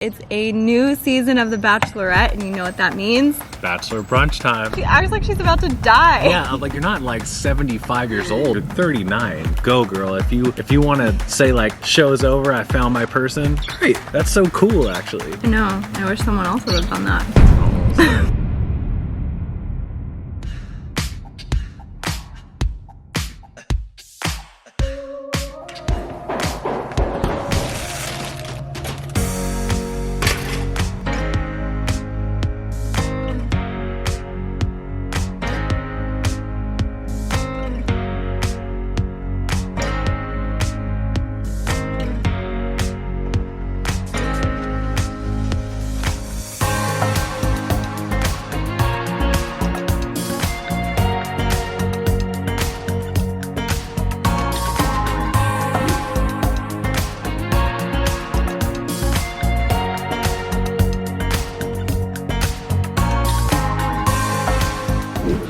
It's a new season of The Bachelorette, and you know what that means? Bachelor brunch time. She acts like she's about to die. Yeah, like you're not like 75 years old, you're 39. Go girl, if you want to say like show's over, I found my person, great. That's so cool actually. I know, I wish someone else would have done that.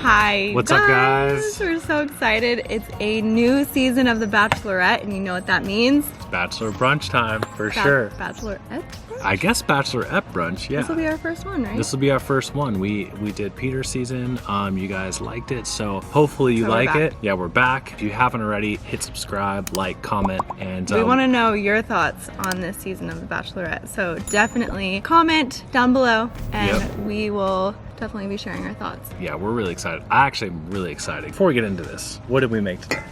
Hi. What's up, guys? We're so excited. It's a new season of The Bachelorette, and you know what that means? It's Bachelor brunch time, for sure. Bachelorette brunch? I guess Bachelorette brunch, yeah. This will be our first one, right? This will be our first one. We did Peter's season. You guys liked it, so hopefully you like it. Yeah, we're back. If you haven't already, hit subscribe, like, comment, and we want to know your thoughts on this season of The Bachelorette. So definitely comment down below, and we will definitely be sharing our thoughts. Yeah, we're really excited. I actually am really excited. Before we get into this, what did we make today?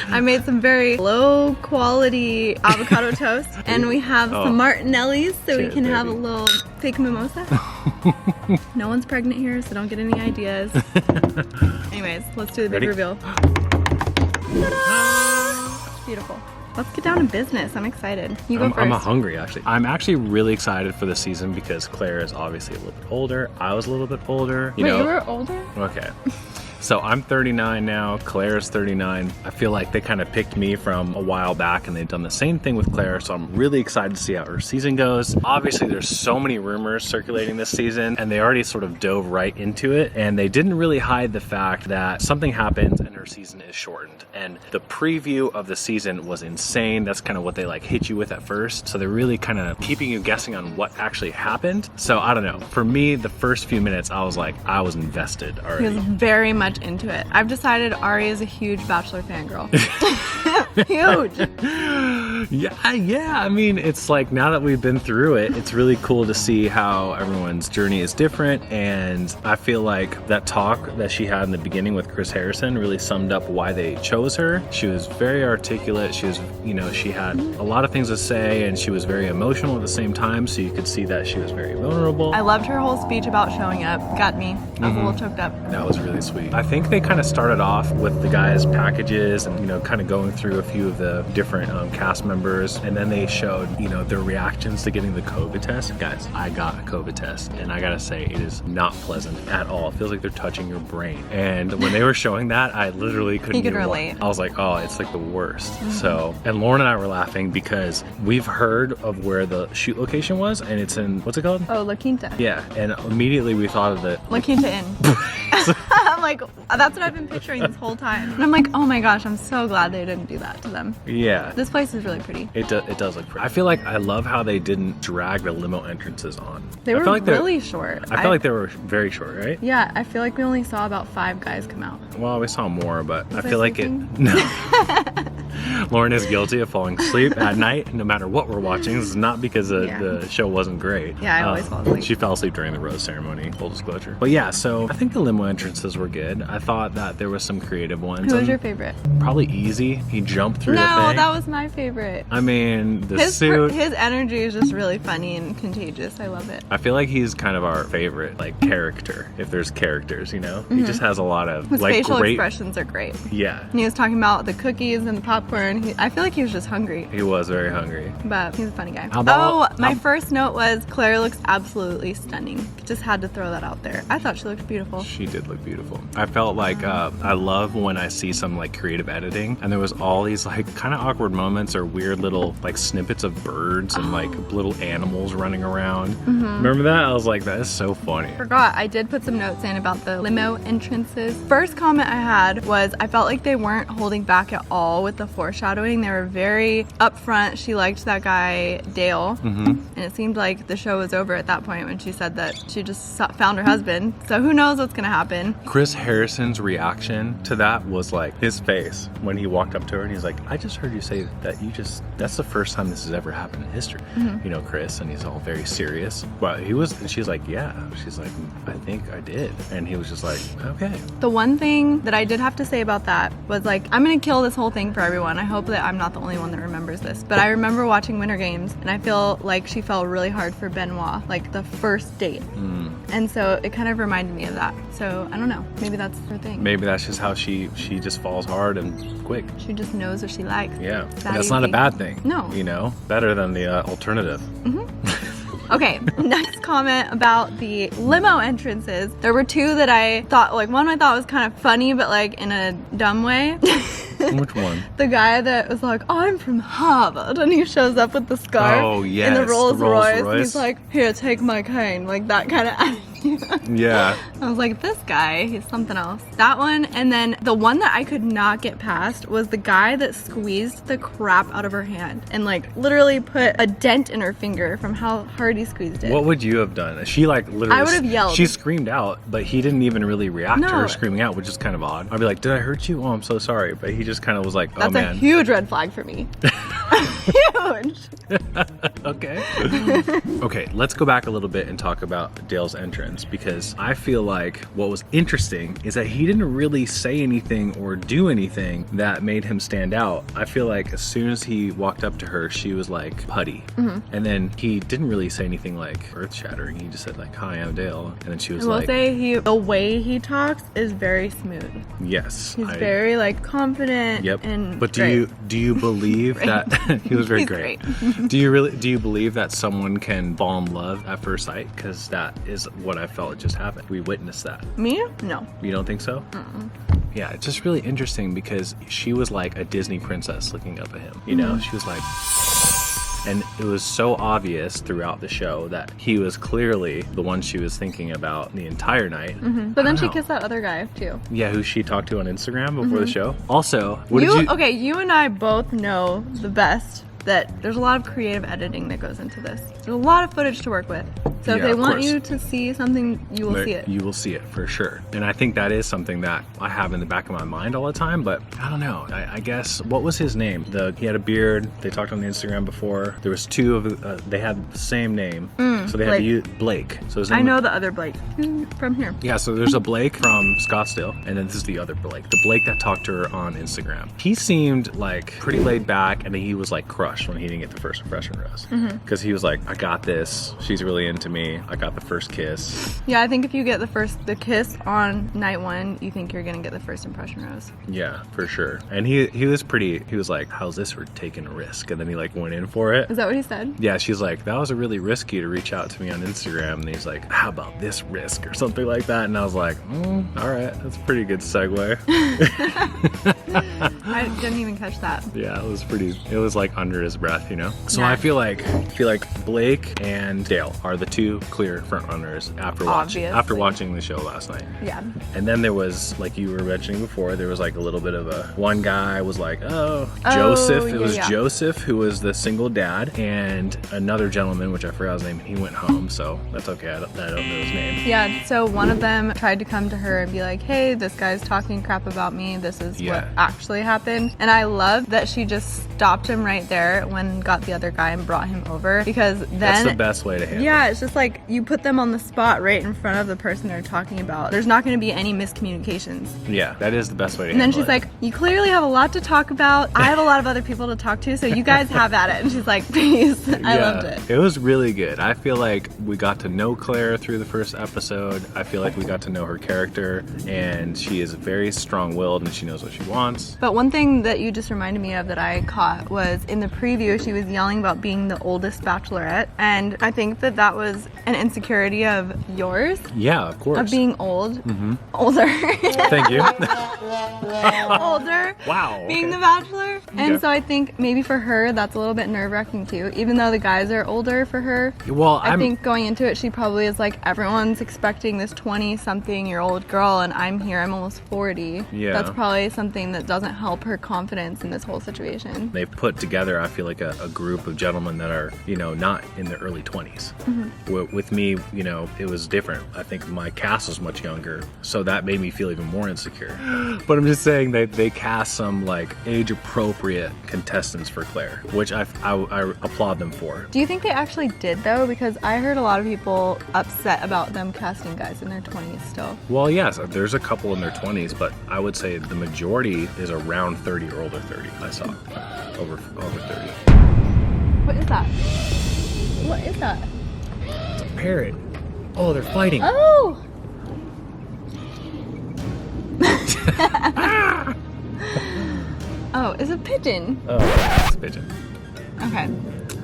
I made some very low quality avocado toast, and we have some Martinellis so we can have a little fake mimosa. No one's pregnant here, so don't get any ideas. Anyways, let's do the big reveal. Beautiful. Let's get down to business. I'm excited. You go first. I'm hungry, actually. I'm actually really excited for the season because Claire is obviously a little bit older. I was a little bit older. Wait, you were older? Okay. So I'm 39 now, Claire's 39. I feel like they kind of picked me from a while back and they've done the same thing with Claire, so I'm really excited to see how her season goes. Obviously there's so many rumors circulating this season and they already sort of dove right into it, and they didn't really hide the fact that something happens and her season is shortened. And the preview of the season was insane. That's kind of what they like hit you with at first. So they're really kind of keeping you guessing on what actually happened. So I don't know. For me, the first few minutes, I was invested already. He was very much into it. I've decided Arie is a huge Bachelor fangirl. Huge. Yeah. I mean, it's like now that we've been through it, it's really cool to see how everyone's journey is different. And I feel like that talk that she had in the beginning with Chris Harrison really summed up why they chose her. She was very articulate. She was, she had a lot of things to say and she was very emotional at the same time. So you could see that she was very vulnerable. I loved her whole speech about showing up. Got me. I was a little choked up. That was really sweet. I think they kind of started off with the guys' packages and, kind of going through a few of the different cast members. And then they showed, their reactions to getting the COVID test. Guys, I got a COVID test and I gotta say, it is not pleasant at all. It feels like they're touching your brain. And when they were showing that, I literally couldn't You could relate. I was like, oh, it's like the worst. So, and Lauren and I were laughing because we've heard of where the shoot location was and it's in, what's it called? Oh, La Quinta. Yeah, and immediately we thought of the La Quinta Inn. I'm like, that's what I've been picturing this whole time. And I'm like, oh my gosh, I'm so glad they didn't do that to them. Yeah. This place is really pretty. It does look pretty. I feel like I love how they didn't drag the limo entrances on. They were really short. I feel like they were very short, right? Yeah, I feel like we only saw about 5 guys come out. Well, we saw more, but I feel like sleeping? No. Lauren is guilty of falling asleep at night, no matter what we're watching. This is not because the show wasn't great. Yeah, I always fall asleep. She fell asleep during the rose ceremony, full disclosure. But yeah, so I think the limo entrances were good. I thought that there was some creative ones. Who was your favorite? Probably Easy. He jumped through the thing. No, that was my favorite. I mean, his suit. His energy is just really funny and contagious. I love it. I feel like he's kind of our favorite, character, if there's characters, He just has a lot of, his facial expressions are great. Yeah. And he was talking about the cookies and the popcorn. I feel like he was just hungry. He was very hungry. But he's a funny guy. My first note was Claire looks absolutely stunning. Just had to throw that out there. I thought she looked beautiful. She did look beautiful. I felt like, I love when I see some creative editing and there was all these kind of awkward moments or weird little snippets of birds and little animals running around. Remember that? I was like, that is so funny. Forgot, I did put some notes in about the limo entrances. First comment I had was I felt like they weren't holding back at all with the foreshadowing, they were very upfront. She liked that guy, Dale. And it seemed like the show was over at that point when she said that she just found her husband. So who knows what's gonna happen. Chris Harrison's reaction to that was like his face when he walked up to her and he's like, I just heard you say that that's the first time this has ever happened in history. You know, Chris, and he's all very serious. Well, and she's like, yeah. She's like, I think I did. And he was just like, okay. The one thing that I did have to say about that was like, I'm gonna kill this whole thing for everyone. I hope that I'm not the only one that remembers this. But I remember watching Winter Games and I feel like she fell really hard for Benoit, like the first date. And so it kind of reminded me of that. So I don't know, maybe that's her thing. Maybe that's just how she just falls hard and quick. She just knows what she likes. Yeah, that's not a bad thing. No. You know, better than the alternative. Okay, next comment about the limo entrances. There were two that I thought, like one I thought was kind of funny, but like in a dumb way. Which one? The guy that was like, I'm from Harvard, and he shows up with the scarf in the Rolls Royce. And he's like, here, take my cane, like that kind of attitude. Yeah. I was like, this guy, he's something else. That one, and then the one that I could not get past was the guy that squeezed the crap out of her hand and like literally put a dent in her finger from how hard he squeezed it. What would you have done? She like literally, I would have yelled. She screamed out, but he didn't even really react to her screaming out, which is kind of odd. I'd be like, did I hurt you? Oh, I'm so sorry. But he just kind of was like, oh, That's a huge red flag for me. Huge. Okay. Okay, let's go back a little bit and talk about Dale's entrance, because I feel like what was interesting is that he didn't really say anything or do anything that made him stand out. I feel like as soon as he walked up to her, she was like putty. And then he didn't really say anything like earth-shattering. He just said like, hi, I'm Dale. And then she was like... I will say the way he talks is very smooth. Yes. He's very like confident. Yep. And but do you believe that he was very great. Do you believe that someone can fall in love at first sight? Because that is what I felt just happened. We witnessed that. Me? No. You don't think so? Yeah, it's just really interesting because she was like a Disney princess looking up at him. You know, she was like... And it was so obvious throughout the show that he was clearly the one she was thinking about the entire night. But then she kissed that other guy too. Yeah, who she talked to on Instagram before the show. Also, you and I both know the best that there's a lot of creative editing that goes into this. There's a lot of footage to work with. So if they want you to see something, you will see it. You will see it for sure. And I think that is something that I have in the back of my mind all the time, but I don't know. I guess, what was his name? He had a beard. They talked on the Instagram before. There was two of, they had the same name. So they had to use Blake. So his name I know the other Blake from here. Yeah, so there's a Blake from Scottsdale, and then this is the other Blake. The Blake that talked to her on Instagram. He seemed like pretty laid back, and he was like crushed when he didn't get the first impression rose. Because he was like, I got this. She's really into me. I got the first kiss. Yeah, I think if you get the kiss on night one, you think you're gonna get the first impression rose. Yeah, for sure. And he was like, how's this for taking a risk? And then he like went in for it. Is that what he said? Yeah, she's like, that was a really risky to reach out to me on Instagram. And he's like, how about this risk or something like that? And I was like, all right, that's a pretty good segue. I didn't even catch that. Yeah, it was like under his breath, you know? So Yeah. I feel like Blake and Dale are the two clear front runners after watching the show last night. Yeah. And then there was, like you were mentioning before, there was like a little bit of one guy was like, Joseph. It was Joseph who was the single dad, and another gentleman, which I forgot his name, and he went home, so that's okay. I don't know his name. Yeah, so one of them tried to come to her and be like, hey, this guy's talking crap about me. This is what actually happened. And I love that she just stopped him right there when got the other guy and brought him over, because then that's the best way to handle it. Yeah, it's just like you put them on the spot right in front of the person they're talking about. There's not going to be any miscommunications. Yeah, that is the best way to handle it. And then she's like, you clearly have a lot to talk about. I have a lot of other people to talk to, so you guys have at it. And she's like, please. I loved it. It was really good. I feel like we got to know Claire through the first episode. I feel like we got to know her character, and she is very strong-willed and she knows what she wants. But one thing that you just reminded me of that I caught was in the preview, she was yelling about being the oldest Bachelorette, and I think that was is an insecurity of yours? Yeah, of course. Of being old? Older. Thank you. Older. Wow. Being the Bachelor. And so I think maybe for her, that's a little bit nerve-wracking too. Even though the guys are older for her. Well, I think going into it, she probably is like, everyone's expecting this 20-something-year-old girl, and I'm here, I'm almost 40. Yeah. That's probably something that doesn't help her confidence in this whole situation. They've put together, I feel like, a group of gentlemen that are, you know, not in their early 20s. With me, you know, it was different. I think my cast was much younger, so that made me feel even more insecure. But I'm just saying that they cast some, like, age-appropriate contestants for Claire, which I applaud them for. Do you think they actually did, though? Because I heard a lot of people upset about them casting guys in their 20s still. Well, yes, there's a couple in their 20s, but I would say the majority is around 30 or over 30. I saw over 30. What is that? What is that? It's a parrot. Oh, they're fighting. Oh! Oh, it's a pigeon. Oh, it's a pigeon. Okay.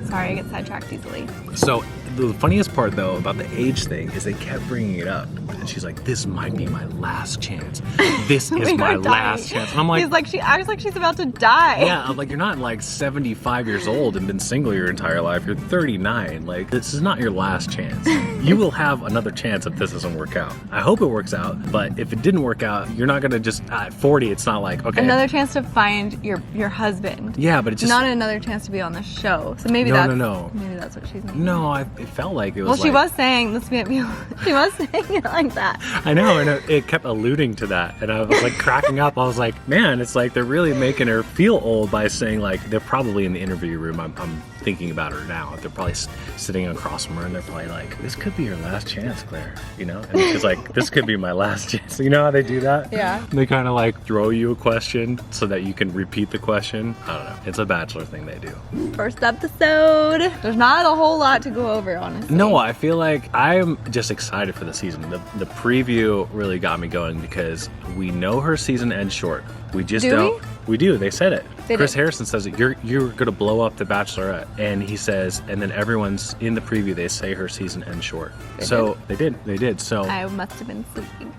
Sorry, I get sidetracked easily. So the funniest part though about the age thing is they kept bringing it up, and she's like, "This might be my last chance. This is my last chance." And I'm like, he's like, she acts like she's about to die. yeah, I'm like, you're not like 75 years old and been single your entire life. You're 39. Like, this is not your last chance. You will have another chance if this doesn't work out. I hope it works out, but if it didn't work out, you're not gonna just at 40. It's not like, okay, another chance to find your husband. Yeah, but it's just not another chance to be on the show. So maybe no. Maybe that's what she's meaning. No, it felt like it was. Well, she like, was saying this can't be. She was saying it like that. I know, and it kept alluding to that, and I was like cracking up. I was like, man, it's like they're really making her feel old by saying like they're probably in the interview room. I'm thinking about her now. They're probably sitting across from her, and they're probably like, "This could be your last chance, Claire." You know, and she's like, "This could be my last chance." You know how they do that? Yeah. They kind of like throw you a question so that you can repeat the question. I don't know. It's a Bachelor thing they do. First episode. There's not a whole lot to go over, honestly. No, I feel like I'm just excited for the season. The preview really got me going because we know her season ends short. We just don't. We do. They said it. Chris Harrison says it. You're gonna blow up the Bachelorette, and he says, and then everyone's in the preview. They say her season ends short. They did. So I must have been sleeping.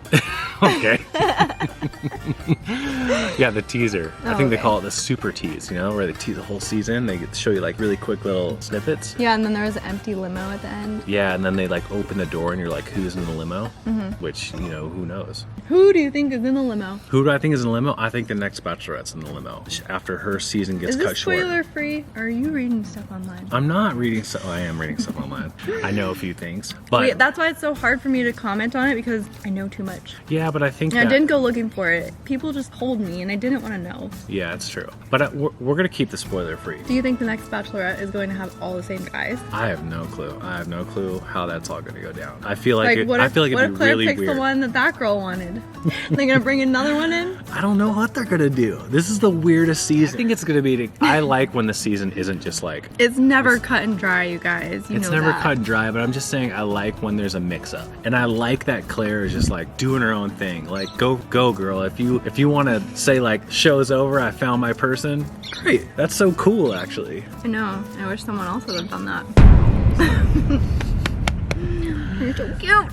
Okay. Yeah, the teaser. I think they call it the super tease. You know, where they tease the whole season. They show you like really quick little snippets. Yeah, and then there was an empty limo at the end. Yeah, and then they like open the door, and you're like, who's in the limo? Which, you know, who knows? Who do you think is in the limo? Who do I think is in the limo? I think the next Bachelorette's in the limo after her season gets cut short. Is this spoiler free? Or are you reading stuff online? I'm not reading stuff. I am reading stuff online. I know a few things, but wait, that's why it's so hard for me to comment on it, because I know too much. Yeah, but I think I didn't go looking for it. People just told me, and I didn't want to know. Yeah, it's true. But we're gonna keep the spoiler free. Do you think the next Bachelorette is going to have all the same guys? I have no clue. I have no clue how that's all gonna go down. I feel like what if it'd be Claire really picks weird. the one that girl wanted? They're gonna bring another one in? I don't know what they're gonna do. This is the weirdest season. I think it's gonna be. I like when the season isn't just like. It's never cut and dry, you guys. It's never cut and dry, but I'm just saying I like when there's a mix-up, and I like that Claire is just like doing her own thing. Like, go girl. If you want to say like show's over, I found my person. Great. That's so cool, actually. I know. I wish someone else would have done that. You're so cute.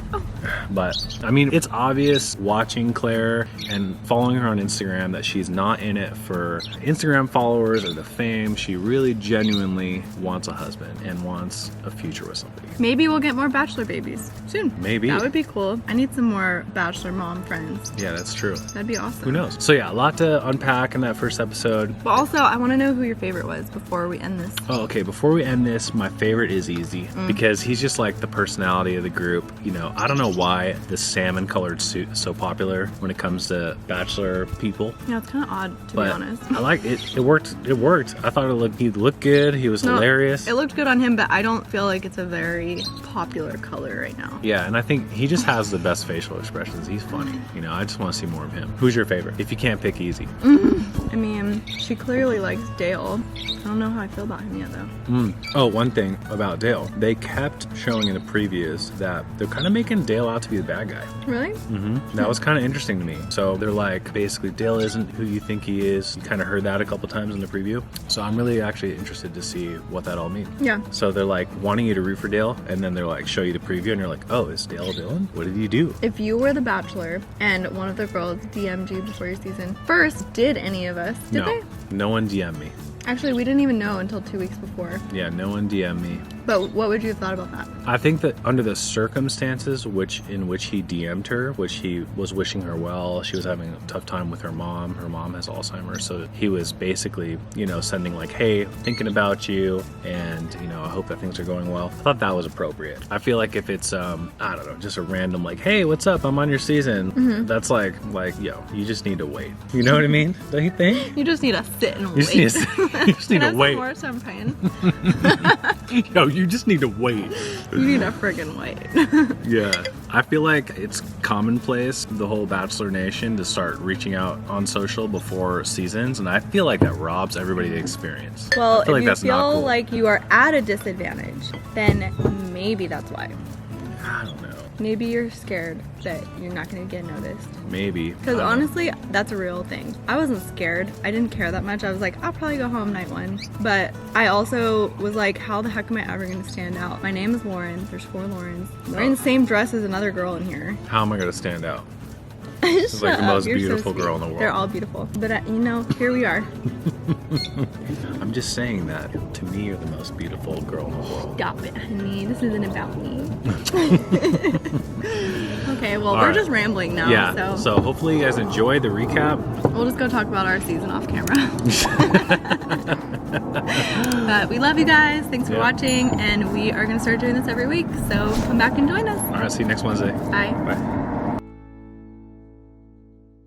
But I mean, it's obvious watching Claire and following her on Instagram that she's not in it for Instagram followers or the fame. She really genuinely wants a husband and wants a future with somebody. Maybe we'll get more Bachelor babies soon. Maybe. That would be cool. I need some more Bachelor mom friends. Yeah, that's true. That'd be awesome. Who knows? So yeah, a lot to unpack in that first episode. But also, I want to know who your favorite was before we end this. Oh, okay. Before we end this, my favorite is Easy because he's just like the personality of the group. You know, I don't know why the salmon colored suit is so popular when it comes to Bachelor people. Yeah, it's kind of odd, to be honest. I like it. It worked. I thought he looked good. He was hilarious. It looked good on him, but I don't feel like it's a very popular color right now. Yeah, and I think he just has the best facial expressions. He's funny. You know, I just want to see more of him. Who's your favorite? If you can't pick Easy. I mean, she clearly likes Dale. I don't know how I feel about him yet, though. Oh, one thing about Dale. They kept showing in the previews that recap, they're kind of making Dale out to be the bad guy. Really? That was kind of interesting to me. So they're like, basically, Dale isn't who you think he is. You kind of heard that a couple times in the preview. So I'm really actually interested to see what that all means. Yeah. So they're like wanting you to root for Dale, and then they're like show you the preview, and you're like, oh, is Dale a villain? What did he do? If you were the Bachelor and one of the girls DM'd you before your season, first, did any of us? Did they? No one DM'd me. Actually, we didn't even know until 2 weeks before. Yeah, no one DM'd me. But what would you have thought about that? I think that under the circumstances in which he DM'd her, which he was wishing her well, she was having a tough time with her mom. Her mom has Alzheimer's, so he was basically, sending like, hey, thinking about you, and, I hope that things are going well. I thought that was appropriate. I feel like if it's, I don't know, just a random like, hey, what's up? I'm on your season. That's like, yo, you just need to wait. You know what I mean? Don't you think? You just need to sit and wait. You just need to wait. More champagne? Yo, you just need to wait. You need to friggin' wait. Yeah. I feel like it's commonplace, the whole Bachelor Nation, to start reaching out on social before seasons, and I feel like that robs everybody the experience. Well, I feel if you that's not feel cool. like you are at a disadvantage, then maybe that's why. I don't know. Maybe you're scared that you're not going to get noticed. Maybe. Because honestly, that's a real thing. I wasn't scared. I didn't care that much. I was like, I'll probably go home night one. But I also was like, how the heck am I ever going to stand out? My name is Lauren. There's 4 Laurens. I'm wearing the same dress as another girl in here. How am I going to stand out? This is like the most beautiful girl in the world. They're all beautiful. But, here we are. I'm just saying that. To me, you're the most beautiful girl in the world. Stop it, honey. This isn't about me. Okay, well, All we're right. just rambling now. Yeah, so hopefully you guys enjoyed the recap. We'll just go talk about our season off camera. But we love you guys. Thanks for watching. And we are going to start doing this every week. So come back and join us. All right, see you next Wednesday. Bye. Bye.